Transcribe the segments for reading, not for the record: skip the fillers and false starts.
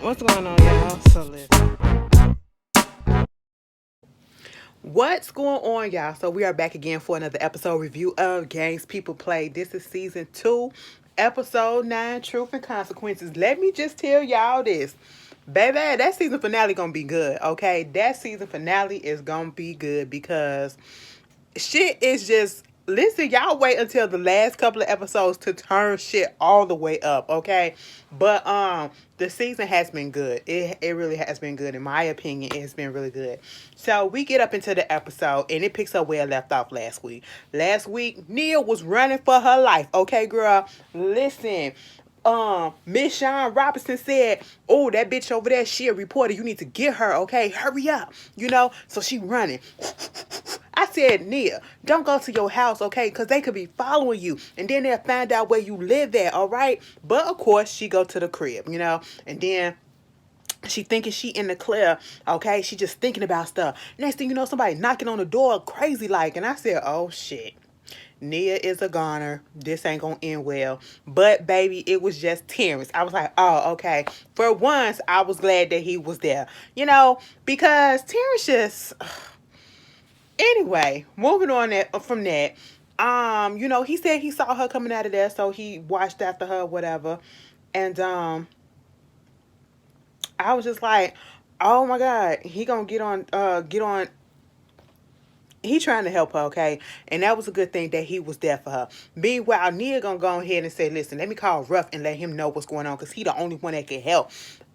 What's going on, y'all? So listen. What's going on, y'all? So we are back again for another episode review of Games People Play. This is season 2, episode 9, Truth and Consequences. Let me just tell y'all this. Baby, that season finale gonna be good, okay? That season finale is gonna be good because shit is just, listen, y'all wait until the last couple of episodes to turn shit all the way up, okay? But the season has been good. It really has been good. In my opinion, it's been really good. So we get up into the episode and it picks up where it left off last week. Last week, Nia was running for her life, okay, girl? Listen, Miss Sean Robinson said, "Oh, that bitch over there, she a reporter. You need to get her, okay? Hurry up, you know." So she running. I said, Nia, don't go to your house, okay? Because they could be following you. And then they'll find out where you live at, all right? But, of course, she go to the crib, you know? And then she thinking she in the clear, okay? She just thinking about stuff. Next thing you know, somebody knocking on the door crazy like. And I said, oh, shit. Nia is a goner. This ain't gonna end well. But baby, it was just Terrence. I was like, oh, okay. For once, I was glad that he was there. You know, because Terrence just anyway, moving on from that. He said he saw her coming out of there, so he watched after her, whatever. And I was just like, oh my God, he gonna get on. He trying to help her, okay? And that was a good thing that he was there for her. Meanwhile, Nia gonna go ahead and say, listen, let me call Ruff and let him know what's going on because he the only one that can help.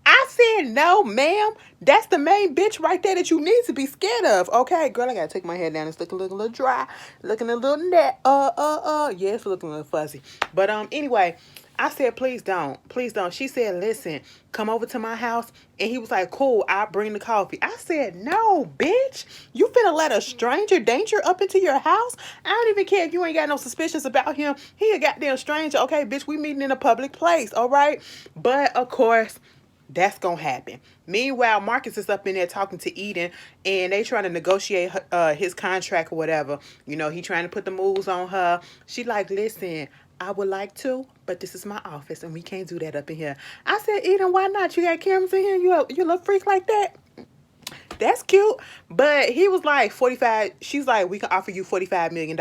I said, no, ma'am. That's the main bitch right there that you need to be scared of. Okay, girl, I gotta take my head down. It's looking a little dry. Looking a little net. Yeah, it's looking a little fuzzy. But anyway, I said, please don't. Please don't. She said, listen, come over to my house. And he was like, cool, I'll bring the coffee. I said, no, bitch. You finna let a stranger danger up into your house? I don't even care if you ain't got no suspicions about him. He a goddamn stranger. Okay, bitch, we meeting in a public place, all right? But, of course, that's gonna happen. Meanwhile, Marcus is up in there talking to Eden, and they trying to negotiate his contract or whatever. You know, he trying to put the moves on her. She like, listen, I would like to, but this is my office, and we can't do that up in here. I said, Eden, why not? You got cameras in here. You a little freak like that? That's cute. But he was like 45. She's like, we can offer you $45 million.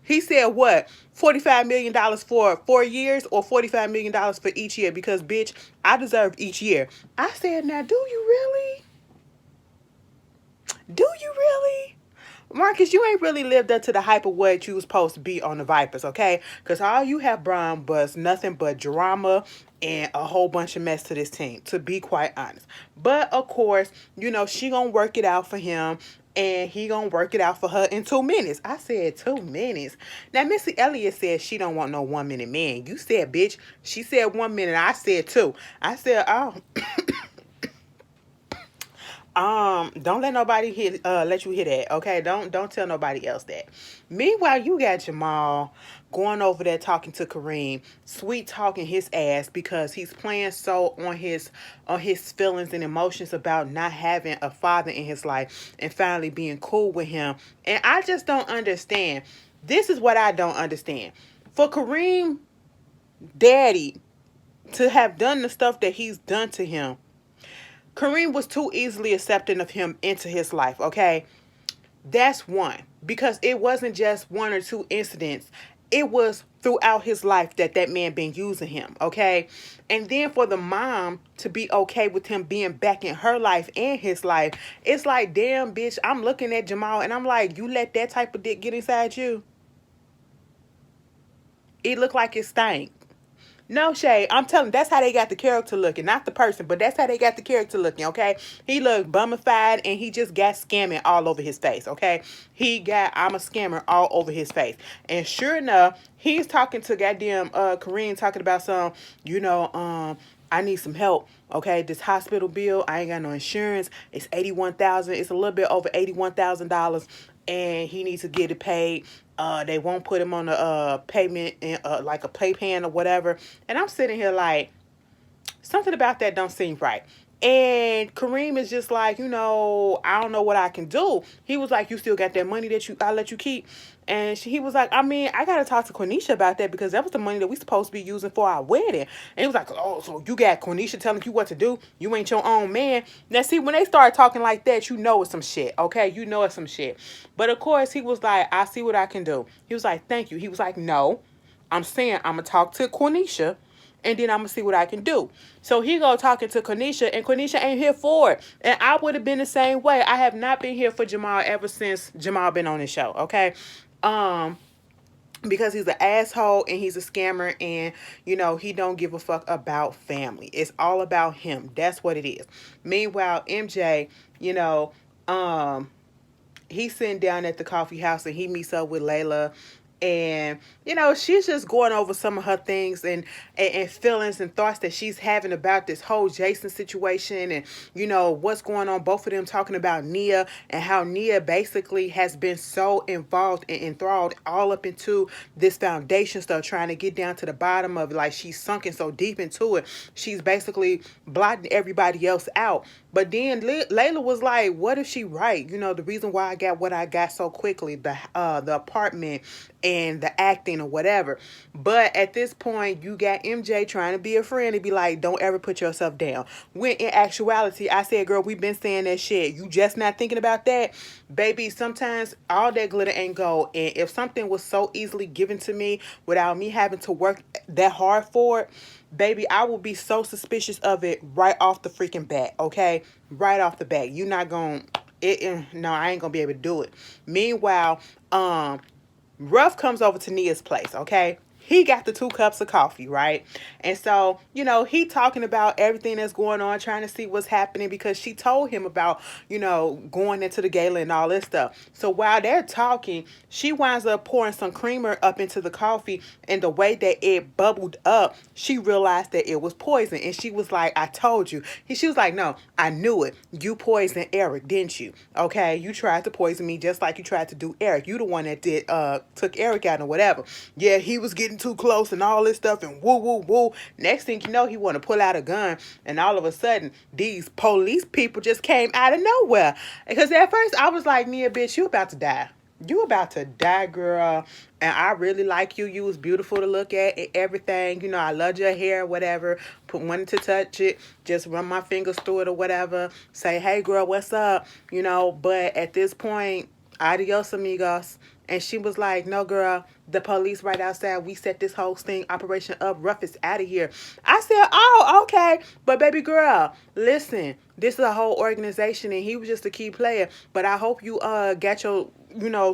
He said, what? $45 million for 4 years or $45 million for each year? Because, bitch, I deserve each year. I said, now, do you really? Do you really? Marcus, you ain't really lived up to the hype of what you was supposed to be on the Vipers, okay? Because all you have brought was nothing but drama and a whole bunch of mess to this team, to be quite honest. But, of course, she gonna work it out for him, and he gonna work it out for her in 2 minutes. I said 2 minutes. Now, Missy Elliott said she don't want no 1 minute man. You said, bitch. She said 1 minute. I said two. I said, oh. Don't let nobody let you hear that, okay? Don't tell nobody else that. Meanwhile, you got Jamal going over there talking to Kareem, sweet talking his ass because he's playing so on his feelings and emotions about not having a father in his life and finally being cool with him. And I just don't understand. This is what I don't understand. For Kareem daddy to have done the stuff that he's done to him, Kareem was too easily accepting of him into his life, okay? That's one. Because it wasn't just one or two incidents. It was throughout his life that man been using him, okay? And then for the mom to be okay with him being back in her life and his life, it's like, damn, bitch, I'm looking at Jamal and I'm like, you let that type of dick get inside you? It looked like it stank. No shade. I'm telling you, that's how they got the character looking. Not the person, but that's how they got the character looking, okay? He looked bummified and he just got scamming all over his face, okay? He got I'm a scammer all over his face. And sure enough, he's talking to goddamn Kareem talking about I need some help. Okay, this hospital bill, I ain't got no insurance. It's 81,000. It's a little bit over $81,000, and he needs to get it paid. They won't put him on a payment in like a pay plan or whatever. And I'm sitting here like, something about that don't seem right. And Kareem is just like, I don't know what I can do. He was like, you still got that money that I let you keep? And he was like, I mean, I got to talk to Quinisha about that because that was the money that we supposed to be using for our wedding. And he was like, oh, so you got Quinisha telling you what to do? You ain't your own man. Now, see, when they start talking like that, you know it's some shit, okay? You know it's some shit. But, of course, he was like, I see what I can do. He was like, thank you. He was like, no, I'm saying I'm going to talk to Quinisha and then I'm gonna see what I can do. So he go talking to Quinisha, and Quinisha ain't here for it. And I would have been the same way. I have not been here for Jamal ever since Jamal been on this show. Okay, um, because he's an asshole and he's a scammer, and he don't give a fuck about family. It's all about him. That's what it is. Meanwhile, MJ, um, he's sitting down at the coffee house and he meets up with Layla, and she's just going over some of her things and feelings and thoughts that she's having about this whole Jason situation, and what's going on. Both of them talking about Nia and how Nia basically has been so involved and enthralled all up into this foundation stuff, trying to get down to the bottom of it. Like, she's sunken so deep into it, she's basically blotting everybody else out. But then Layla was like, what if she right? The reason why I got what I got so quickly, the apartment and the acting or whatever. But at this point, you got MJ trying to be a friend and be like, don't ever put yourself down. When in actuality, I said, girl, we've been saying that shit. You just not thinking about that? Baby, sometimes all that glitter ain't gold. And if something was so easily given to me without me having to work that hard for it, baby, I will be so suspicious of it right off the freaking bat, okay? Right off the bat. You're not going to, no, I ain't going to be able to do it. Meanwhile, Ruff comes over to Nia's place, okay? He got the 2 cups of coffee, right? And so, he talking about everything that's going on, trying to see what's happening because she told him about, going into the gala and all this stuff. So while they're talking, she winds up pouring some creamer up into the coffee, and the way that it bubbled up, she realized that it was poison. And she was like, I told you. She was like, no, I knew it. You poisoned Eric, didn't you? Okay, you tried to poison me just like you tried to do Eric. You the one that took Eric out or whatever. Yeah, he was getting too close and all this stuff and woo woo woo. Next thing you know, he want to pull out a gun, and all of a sudden these police people just came out of nowhere. Because at first I was like, Nia, bitch, you about to die. You about to die, girl. And I really like you. You was beautiful to look at and everything. I loved your hair, whatever. Wanted to touch it. Just run my fingers through it or whatever. Say, hey, girl, what's up? But at this point, adios, amigos. And she was like, no, girl, the police right outside. We set this whole thing, operation up. Ruff is out of here. I said, oh, okay. But baby girl, listen, this is a whole organization and he was just a key player. But I hope you got your,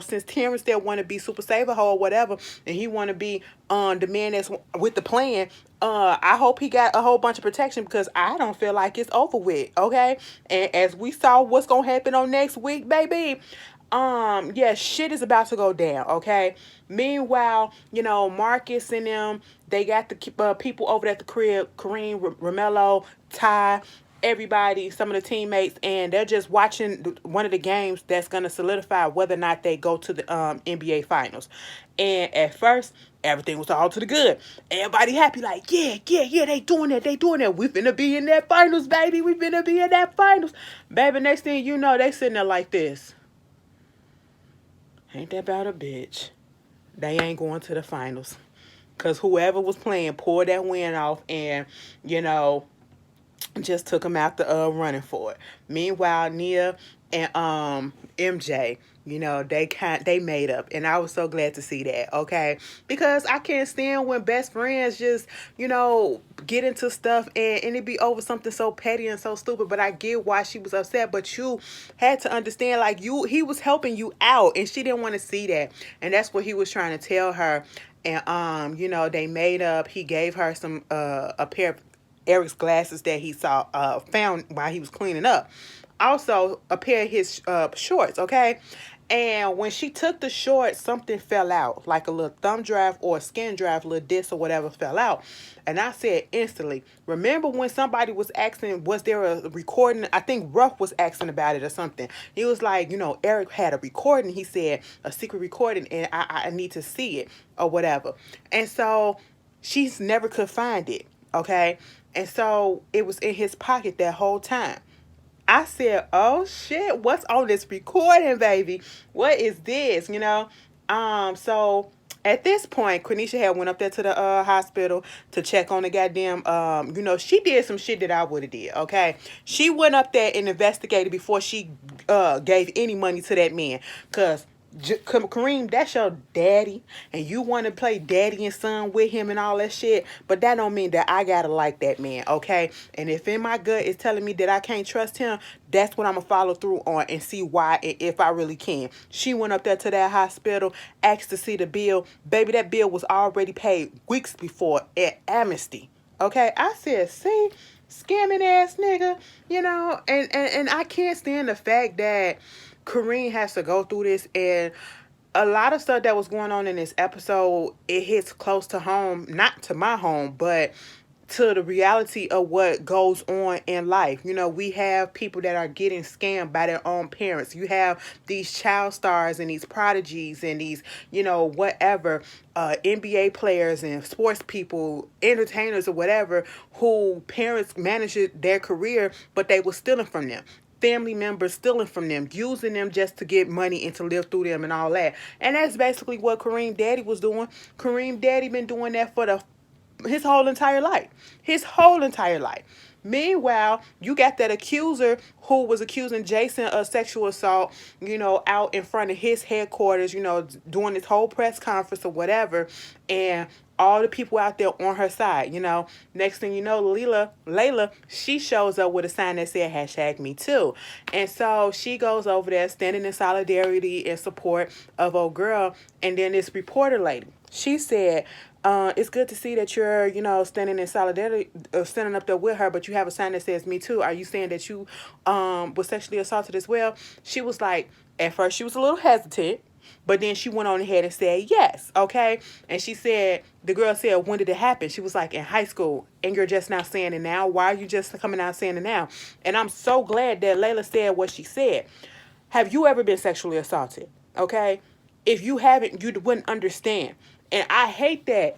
since Terrence there want to be Super Saver Ho or whatever, and he want to be the man that's with the plan, I hope he got a whole bunch of protection because I don't feel like it's over with, okay? And as we saw what's going to happen on next week, baby, yeah, shit is about to go down, okay? Meanwhile, Marcus and them, they got the people over at the crib, Kareem, Romello, Ty, everybody, some of the teammates, and they're just watching one of the games that's going to solidify whether or not they go to the NBA Finals. And at first, everything was all to the good. Everybody happy, like, yeah, they doing that. We finna be in that finals, baby. We finna be in that finals. Baby, next thing you know, they sitting there like this. Ain't that about a bitch? They ain't going to the finals. Because whoever was playing pulled that win off and, just took them out the running for it. Meanwhile, Nia and MJ, they made up, and I was so glad to see that, okay? Because I can't stand when best friends just, get into stuff and it be over something so petty and so stupid. But I get why she was upset, but you had to understand, like, he was helping you out and she didn't want to see that. And that's what he was trying to tell her. And they made up. He gave her some a pair of Eric's glasses that he found while he was cleaning up. Also, a pair of his shorts, okay? And when she took the shorts, something fell out, like a little thumb drive or a skin drive, a little disc or whatever fell out. And I said instantly, remember when somebody was asking, was there a recording? I think Ruff was asking about it or something. He was like, Eric had a recording. He said, a secret recording, and I need to see it or whatever. And so she's never could find it. Okay. And so it was in his pocket that whole time. I said, "Oh shit, what's on this recording, baby? What is this?" So at this point, Quinisha had went up there to the hospital to check on the goddamn. She did some shit that I would have did. Okay, she went up there and investigated before she gave any money to that man, cause Kareem, that's your daddy, and you want to play daddy and son with him and all that shit. But that don't mean that I gotta like that man, okay? And if in my gut is telling me that I can't trust him, that's what I'm gonna follow through on and see why and if I really can. She went up there to that hospital, asked to see the bill. Baby, that bill was already paid weeks before at Amnesty. Okay, I said, see, scamming ass nigga, and I can't stand the fact that Kareem has to go through this, and a lot of stuff that was going on in this episode, it hits close to home, not to my home, but to the reality of what goes on in life. We have people that are getting scammed by their own parents. You have these child stars and these prodigies and these, whatever, NBA players and sports people, entertainers or whatever, who parents managed their career, but they were stealing from them, family members stealing from them, using them just to get money and to live through them and all that. And that's basically what Kareem Daddy was doing. Kareem Daddy been doing that for his whole entire life. His whole entire life. Meanwhile, you got that accuser who was accusing Jason of sexual assault, out in front of his headquarters, doing this whole press conference or whatever, and all the people out there on her side, Next thing you know, Layla, she shows up with a sign that said hashtag me too. And so she goes over there standing in solidarity and support of old girl. And then this reporter lady, she said, it's good to see that you're, standing in solidarity, standing up there with her, but you have a sign that says me too. Are you saying that you was sexually assaulted as well? She was like, at first she was a little hesitant, but then she went on ahead and said yes, okay? And she said, the girl said, when did it happen? She was like, in high school, and you're just now saying it now? Why are you just coming out saying it now? And I'm so glad that Layla said what she said. Have you ever been sexually assaulted? Okay? If you haven't, you wouldn't understand. And I hate that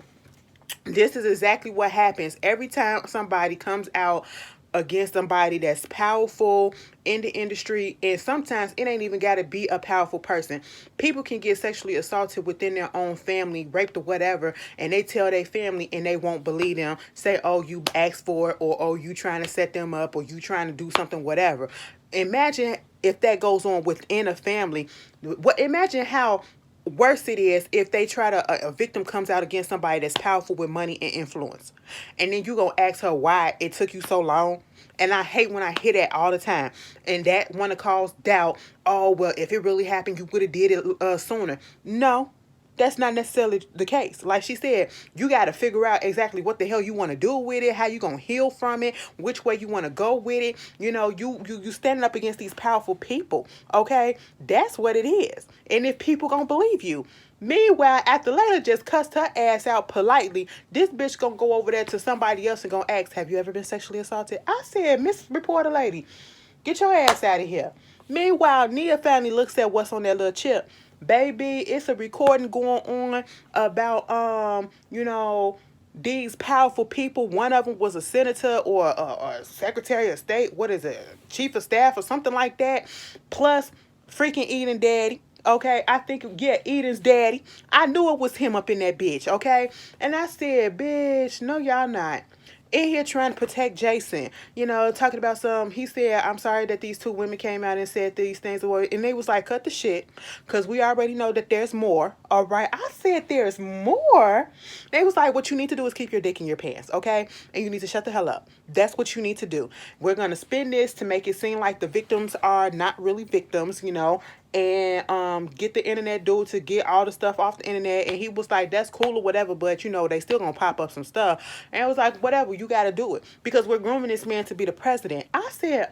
this is exactly what happens every time somebody comes out against somebody that's powerful in the industry. And sometimes it ain't even got to be a powerful person. People can get sexually assaulted within their own family, raped or whatever, and they tell their family and they won't believe them. Say, oh, you asked for it, or oh, you trying to set them up, or you trying to do something, whatever. Imagine if that goes on within a family. Imagine how worse it is if they try to a victim comes out against somebody that's powerful with money and influence, and then you gonna ask her why it took you so long. And I hate when I hear that all the time, and that want to cause doubt. Oh, well, if it really happened, you would have did it sooner. No, that's not necessarily the case. Like she said, you got to figure out exactly what the hell you want to do with it, how you gonna heal from it, which way you want to go with it. You standing up against these powerful people. Okay, that's what it is. And if people gonna believe you. Meanwhile, after Layla just cussed her ass out politely, this bitch gonna go over there to somebody else and gonna ask, have you ever been sexually assaulted? I said, Miss Reporter Lady, get your ass out of here. Meanwhile, Nia family looks at what's on that little chip. Baby, it's a recording going on about these powerful people. One of them was a senator or a secretary of state. What is it? Chief of staff or something like that. Plus freaking Eden daddy. Okay, I think, yeah, Eden's daddy. I knew it was him up in that bitch, okay? And I said, bitch, no, y'all not. In here trying to protect Jason, talking about he said, I'm sorry that these two women came out and said these things, and they was like, cut the shit, because we already know that there's more, all right? I said, there's more? They was like, what you need to do is keep your dick in your pants, okay? And you need to shut the hell up. That's what you need to do. We're going to spin this to make it seem like the victims are not really victims, and get the internet dude to get all the stuff off the internet. And he was like, that's cool or whatever, but they still gonna pop up some stuff. And I was like, whatever, you gotta do it, because we're grooming this man to be the president. I said,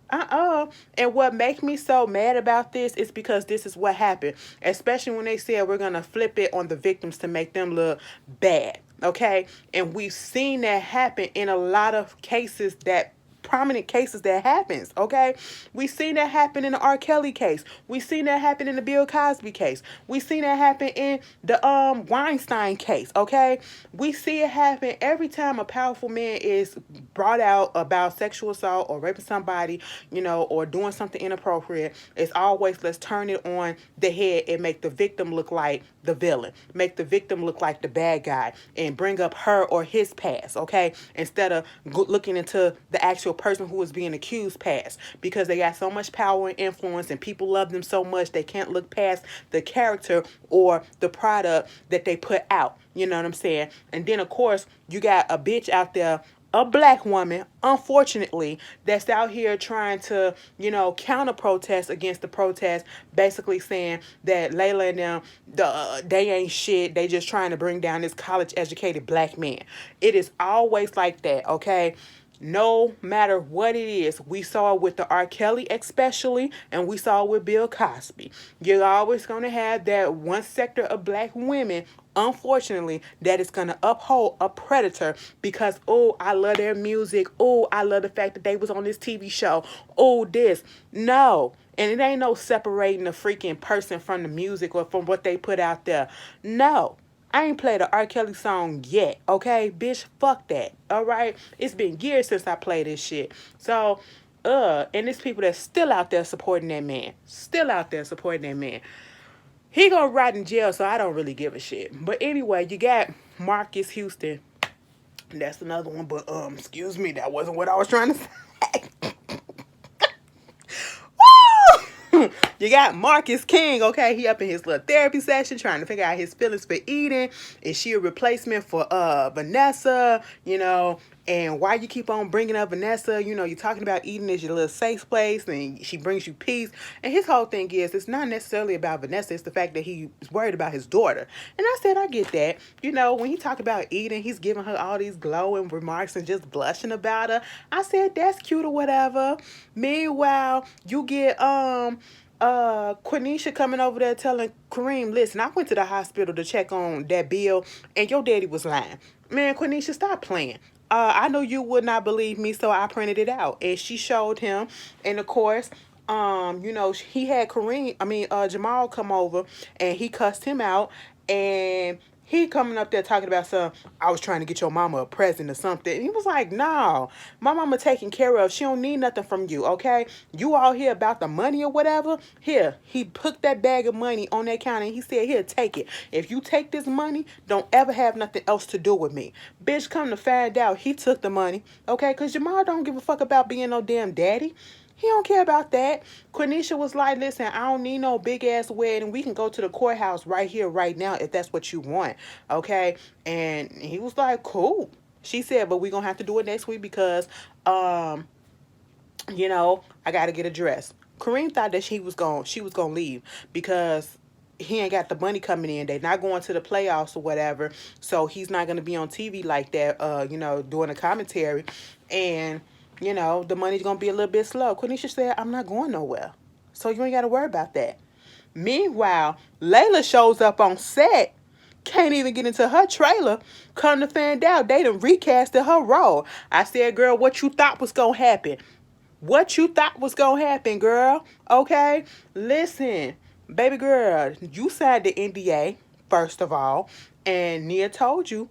and what makes me so mad about this is because this is what happened, especially when they said we're gonna flip it on the victims to make them look bad. Okay, and we've seen that happen in a lot of cases that prominent cases that happens, okay? We seen that happen in the R. Kelly case. We seen that happen in the Bill Cosby case. We seen that happen in the Weinstein case, okay? We see it happen every time a powerful man is brought out about sexual assault or raping somebody, or doing something inappropriate. It's always, let's turn it on the head and make the victim look like the villain, make the victim look like the bad guy, and bring up her or his past, okay? Instead of looking into the actual person who is being accused past, because they got so much power and influence and people love them so much they can't look past the character or the product that they put out. You know what I'm saying? And then, of course, you got a bitch out there, a black woman, unfortunately, that's out here trying to, counter protest against the protest, basically saying that Layla and them, they ain't shit. They just trying to bring down this college educated black man. It is always like that, okay? No matter what it is, we saw it with the R. Kelly especially, and we saw it with Bill Cosby. You're always going to have that one sector of black women, unfortunately, that is going to uphold a predator because, oh, I love their music. Oh, I love the fact that they was on this TV show. Oh, this. No. And it ain't no separating the freaking person from the music or from what they put out there. No. I ain't played a R. Kelly song yet, okay? Bitch, fuck that, all right? It's been years since I played this shit. So, and there's people that's still out there supporting that man. Still out there supporting that man. He gonna rot in jail, so I don't really give a shit. But anyway, you got Marcus Houston. That's another one, but, excuse me, that wasn't what I was trying to say. You got Marcus King, okay? He up in his little therapy session trying to figure out his feelings for Eden. Is she a replacement for Vanessa? And why you keep on bringing up Vanessa? You're talking about Eden as your little safe place and she brings you peace. And his whole thing is, it's not necessarily about Vanessa. It's the fact that he's worried about his daughter. And I said, I get that. When he talk about Eden, he's giving her all these glowing remarks and just blushing about her. I said, that's cute or whatever. Meanwhile, you get Quinisha coming over there telling Kareem, listen, I went to the hospital to check on that bill and your daddy was lying. Man, Quinisha, stop playing. I know you would not believe me, so I printed it out. And she showed him. And of course, he had Jamal come over and he cussed him out. And he coming up there talking about I was trying to get your mama a present or something. And he was like, no, my mama taken care of. She don't need nothing from you, okay? You all here about the money or whatever? Here, he put that bag of money on that counter and he said, here, take it. If you take this money, don't ever have nothing else to do with me. Bitch, come to find out, he took the money, okay? Because Jamal don't give a fuck about being no damn daddy. He don't care about that. Quinisha was like, listen, I don't need no big ass wedding. We can go to the courthouse right here, right now, if that's what you want. Okay? And he was like, cool. She said, but we're going to have to do it next week because, I got to get a dress. Kareem thought that she was going to leave because he ain't got the money coming in. They're not going to the playoffs or whatever. So he's not going to be on TV like that, doing a commentary. And the money's going to be a little bit slow. Quinisha said, I'm not going nowhere. So you ain't got to worry about that. Meanwhile, Layla shows up on set, can't even get into her trailer. Come to find out, they done recasted her role. I said, girl, what you thought was going to happen? What you thought was going to happen, girl? Okay? Listen, baby girl, you signed the NDA, first of all, and Nia told you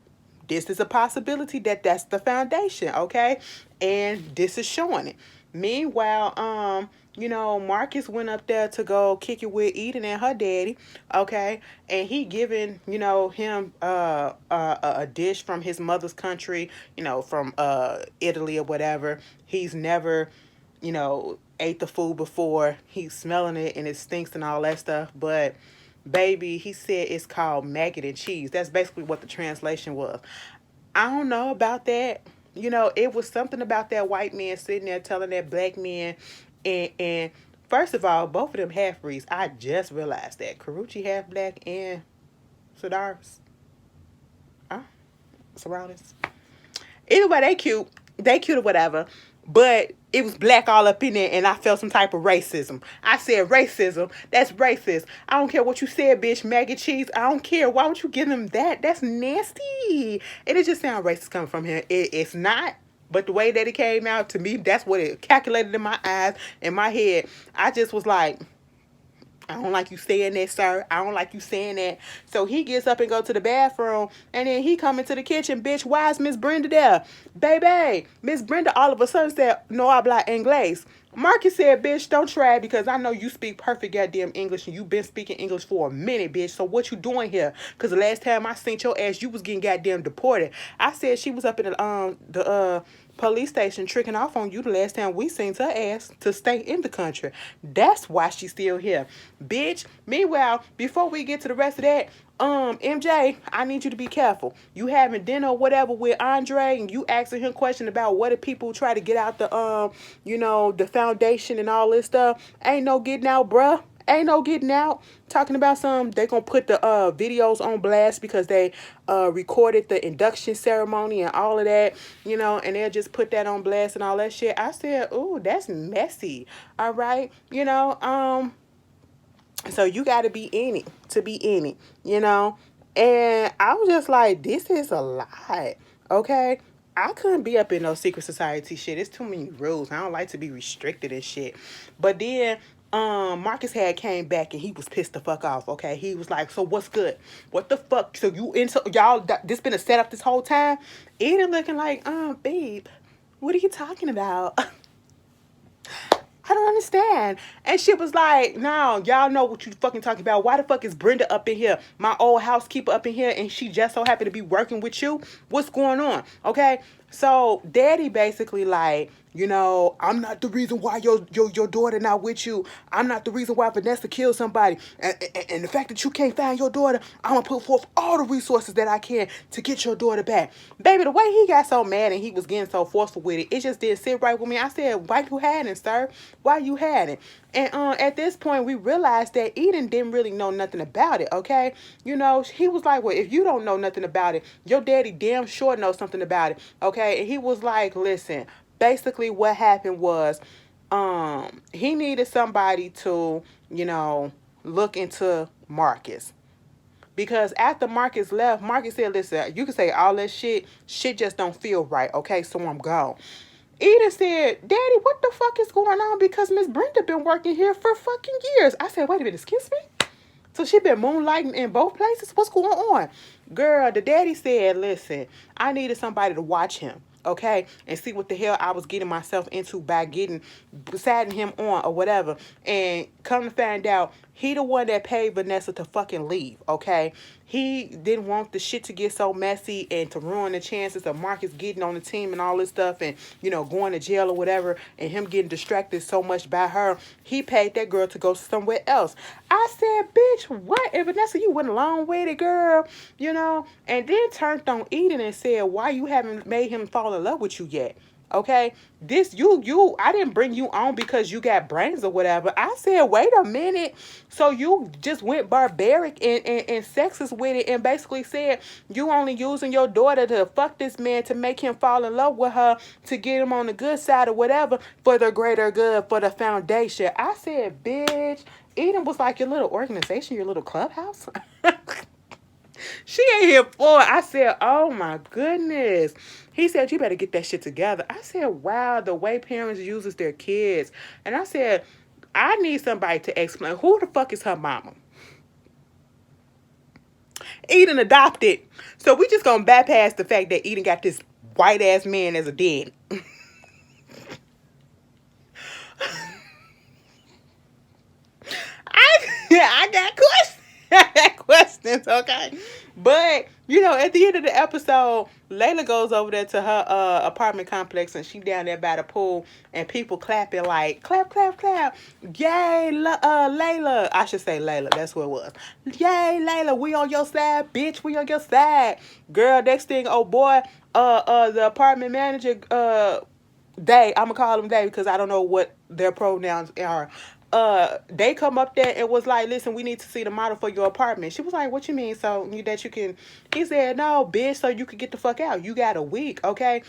this is a possibility that's the foundation, okay? And this is showing it. Meanwhile, Marcus went up there to go kick it with Eden and her daddy, okay? And he giving, him a dish from his mother's country, from Italy or whatever. He's never, ate the food before. He's smelling it and it stinks and all that stuff, but baby, he said it's called maggot and cheese. That's basically what the translation was. I don't know about that. It was something about that white man sitting there telling that black man. And first of all, both of them half-breeds. I just realized that. Karuchi half-black and Sadaris. Surroundings. Anyway, they cute. They cute or whatever. But it was black all up in there, and I felt some type of racism. I said racism. That's racist. I don't care what you said, bitch. Maggot cheese. I don't care. Why would you give him that? That's nasty. And it just sounds racist coming from him. It's not, But the way that it came out to me, that's what it calculated in my eyes, in my head. I just was like, I don't like you saying that, sir. I don't like you saying that. So he gets up and go to the bathroom, and then he come into the kitchen. Bitch, why is Miss Brenda there? Baby, Miss Brenda all of a sudden said, no habla inglés. Marcus said, bitch, don't try because I know you speak perfect goddamn English and you been speaking English for a minute, bitch. So what you doing here? Because the last time I seen your ass, you was getting goddamn deported. I said she was up in the police station tricking off on you the last time we seen her ass to stay in the country. That's why she's still here. Bitch. Meanwhile, before we get to the rest of that, MJ, I need you to be careful. You having dinner or whatever with Andre and you asking him question about what if people try to get out the the foundation and all this stuff. Ain't no getting out, bruh. Ain't no getting out. Talking about they gonna put the videos on blast because they recorded the induction ceremony and all of that, and they'll just put that on blast and all that shit. I said, ooh, that's messy. All right. So you gotta be in it to be in it. And I was just like, this is a lot. Okay. I couldn't be up in no secret society shit. It's too many rules. I don't like to be restricted and shit. But then Marcus had came back and he was pissed the fuck off. Okay, he was like, "So what's good? What the fuck? So you into y'all? This been a setup this whole time?" Eden looking like, babe, what are you talking about?" I don't understand. And she was like, no, y'all know what you fucking talking about. Why the fuck is Brenda up in here? My old housekeeper up in here and she just so happened to be working with you? What's going on? Okay. So daddy basically like, I'm not the reason why your daughter not with you. I'm not the reason why Vanessa killed somebody. And the fact that you can't find your daughter, I'm going to put forth all the resources that I can to get your daughter back. Baby, the way he got so mad and he was getting so forceful with it, it just didn't sit right with me. I said, why you hadn't, sir? Why you hadn't? And at this point, we realized that Eden didn't really know nothing about it, okay? He was like, well, if you don't know nothing about it, your daddy damn sure knows something about it, okay? And he was like, listen, basically what happened was he needed somebody to, look into Marcus. Because after Marcus left, Marcus said, listen, you can say all that shit just don't feel right, okay? So I'm gone. Eden said, Daddy, what the fuck is going on? Because Miss Brenda been working here for fucking years. I said, wait a minute, excuse me? So she been moonlighting in both places? What's going on? Girl, the daddy said, listen, I needed somebody to watch him, okay? And see what the hell I was getting myself into by siding him on or whatever. And come to find out, he the one that paid Vanessa to fucking leave, okay? He didn't want the shit to get so messy and to ruin the chances of Marcus getting on the team and all this stuff and, going to jail or whatever and him getting distracted so much by her. He paid that girl to go somewhere else. I said, bitch, what? And Vanessa, you went along with it, girl, and then turned on Eden and said, why you haven't made him fall in love with you yet? Okay, this I didn't bring you on because you got brains or whatever. I said, wait a minute. So you just went barbaric and sexist with it and basically said you only using your daughter to fuck this man to make him fall in love with her to get him on the good side or whatever for the greater good, for the foundation. I said, bitch, Eden was like your little organization, your little clubhouse. She ain't here for it. I said, oh my goodness. He said, you better get that shit together. I said, wow, the way parents uses their kids. And I said, I need somebody to explain who the fuck is her mama. Eden adopted. So we just gonna bypass the fact that Eden got this white ass man as a dad. I got questions. I got questions, okay? But, at the end of the episode, Layla goes over there to her apartment complex and she down there by the pool and people clapping like, clap, clap, clap. Yay, Layla. I should say Layla. That's what it was. Yay, Layla. We on your side, bitch. We on your side. Girl, next thing, oh boy, the apartment manager, Day, I'm going to call him Day because I don't know what their pronouns are. they come up there and was like, listen, we need to see the model for your apartment. She was like, what you mean? So that you can, he said, no, bitch, so you could get the fuck out. You got a week, okay?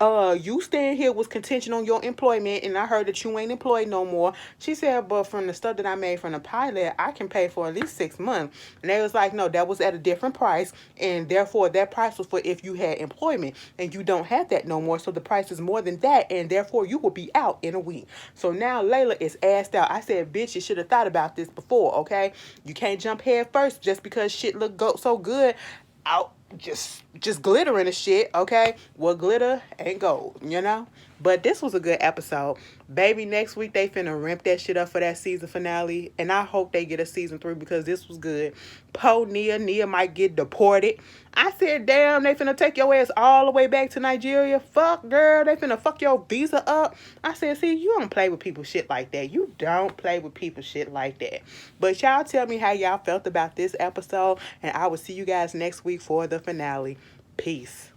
You staying here was contingent on your employment, and I heard that you ain't employed no more. She said, but from the stuff that I made from the pilot, I can pay for at least 6 months. And they was like, no, that was at a different price, and therefore that price was for if you had employment, and you don't have that no more, so the price is more than that, and therefore you will be out in a week. So now Layla is assed out. I said, bitch, you should have thought about this before, okay? You can't jump head first just because shit look so good out just glittering and shit, okay? Well, glitter ain't gold, you know? But this was a good episode. Baby, next week they finna ramp that shit up for that season finale. And I hope they get a season 3 because this was good. Nia might get deported. I said, damn, they finna take your ass all the way back to Nigeria. Fuck, girl, they finna fuck your visa up. I said, see, you don't play with people shit like that. You don't play with people shit like that. But y'all tell me how y'all felt about this episode. And I will see you guys next week for the finale. Peace.